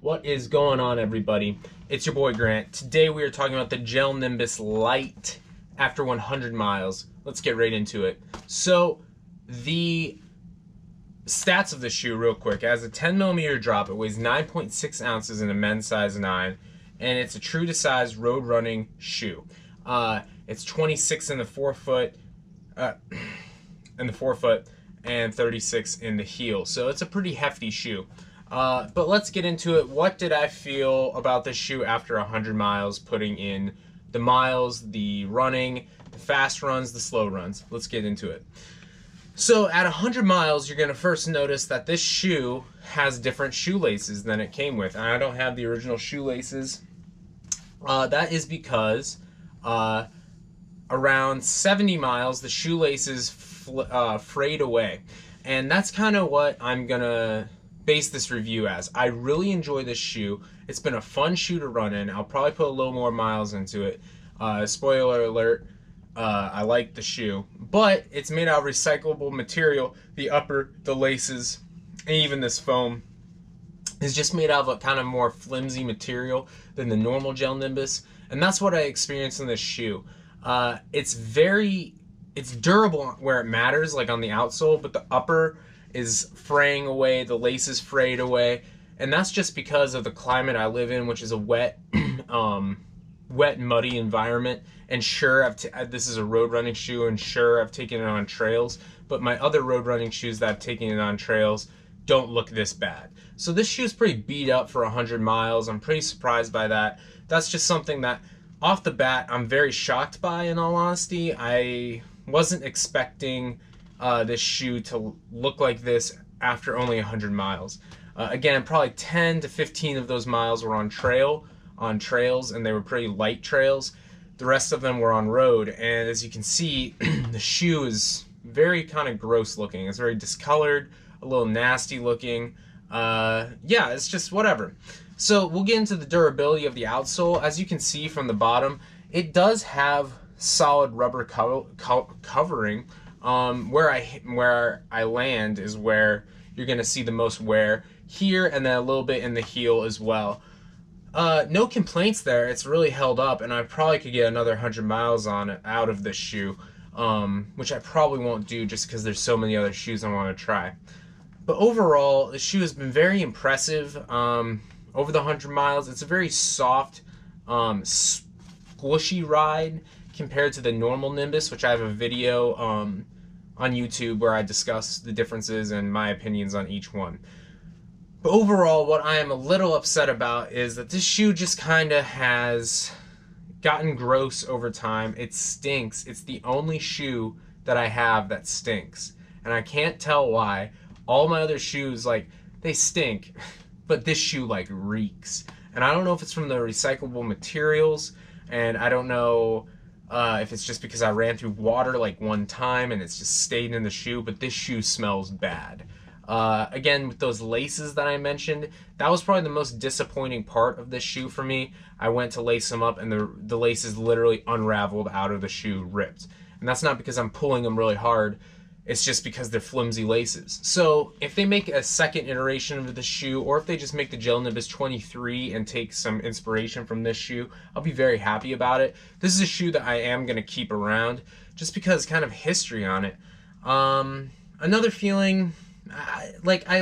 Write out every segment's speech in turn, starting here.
What is going on, everybody? It's your boy Grant. Today we are talking about the Gel Nimbus Lite after 100 miles. Let's get right into it. So the stats of the shoe real quick. It has a 10mm drop. It weighs 9.6 ounces in a men's size 9, and it's a true to size road running shoe. It's 26 in the forefoot, and 36 in the heel. So it's a pretty hefty shoe. But let's get into it. What did I feel about this shoe after 100 miles, putting in the miles, the running, the fast runs, the slow runs? Let's get into it. So at 100 miles, you're going to first notice that this shoe has different shoelaces than it came with. And I don't have the original shoelaces. That is because around 70 miles, the shoelaces frayed away. And that's kind of what I'm going to base this review as. I really enjoy this shoe. It's been a fun shoe to run in. I'll probably put a little more miles into it. Spoiler alert, I like the shoe, but it's made out of recyclable material. The upper, the laces, and even this foam is just made out of a kind of more flimsy material than the normal Gel Nimbus, and that's what I experienced in this shoe. It's durable where it matters, like on the outsole, but the upper is fraying away, the laces frayed away, and that's just because of the climate I live in, which is a wet, muddy environment. And sure, this is a road running shoe, and sure, I've taken it on trails, but my other road running shoes that I've taken it on trails don't look this bad. So this shoe is pretty beat up for 100 miles. I'm pretty surprised by that. That's just something that, off the bat, I'm very shocked by, in all honesty. I wasn't expecting this shoe to look like this after only 100 miles. Again, probably 10 to 15 of those miles were on trails, and they were pretty light trails. The rest of them were on road, and as you can see, the shoe is very kind of gross looking. It's very discolored, a little nasty looking. Yeah, it's just whatever. So we'll get into the durability of the outsole. As you can see from the bottom, it does have solid rubber covering. Where I land is where you're gonna see the most wear here, and then a little bit in the heel as well. No complaints there. It's really held up, and I probably could get another 100 miles out of this shoe, which I probably won't do just because there's so many other shoes I want to try. But overall, the shoe has been very impressive over the 100 miles. It's a very soft, squishy ride compared to the normal Nimbus, which I have a video on YouTube where I discuss the differences and my opinions on each one. But overall, what I am a little upset about is that this shoe just kind of has gotten gross over time. It stinks. It's the only shoe that I have that stinks, and I can't tell why. All my other shoes, like, they stink, but this shoe, like, reeks. And I don't know if it's from the recyclable materials, and I don't know if it's just because I ran through water like one time and it's just stayed in the shoe, but this shoe smells bad. Again, with those laces that I mentioned, that was probably the most disappointing part of this shoe for me. I went to lace them up, and the laces literally unraveled out of the shoe, ripped. And that's not because I'm pulling them really hard. It's just because they're flimsy laces. So if they make a second iteration of the shoe, or if they just make the Gel Nimbus 23 and take some inspiration from this shoe, I'll be very happy about it. This is a shoe that I am going to keep around just because kind of history on it. Another feeling, I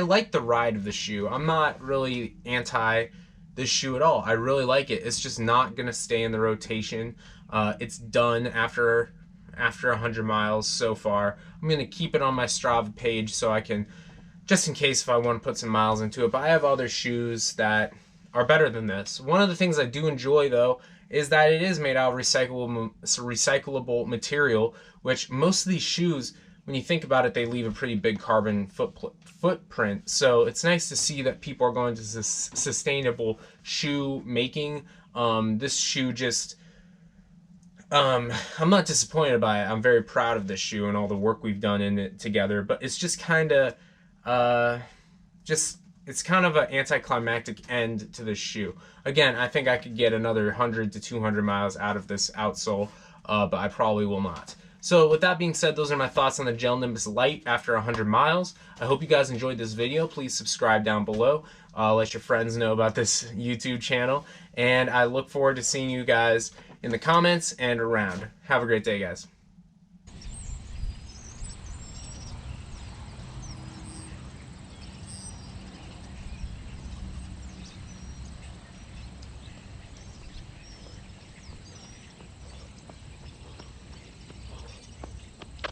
like the ride of the shoe. I'm not really anti this shoe at all. I really like it. It's just not going to stay in the rotation. It's done after 100 miles so far. I'm going to keep it on my Strava page so I can, just in case if I want to put some miles into it, but I have other shoes that are better than this. One of the things I do enjoy, though, is that it is made out of recyclable material, which most of these shoes, when you think about it, they leave a pretty big carbon footprint. So it's nice to see that people are going to sustainable shoe making. This shoe just, I'm not disappointed by it. I'm very proud of this shoe and all the work we've done in it together, but it's just kind of, it's kind of an anticlimactic end to this shoe. Again, I think I could get another 100 to 200 miles out of this outsole, but I probably will not. So with that being said, those are my thoughts on the Gel Nimbus Lite after 100 miles. I hope you guys enjoyed this video. Please subscribe down below. Let your friends know about this YouTube channel. And I look forward to seeing you guys in the comments and around. Have a great day, guys.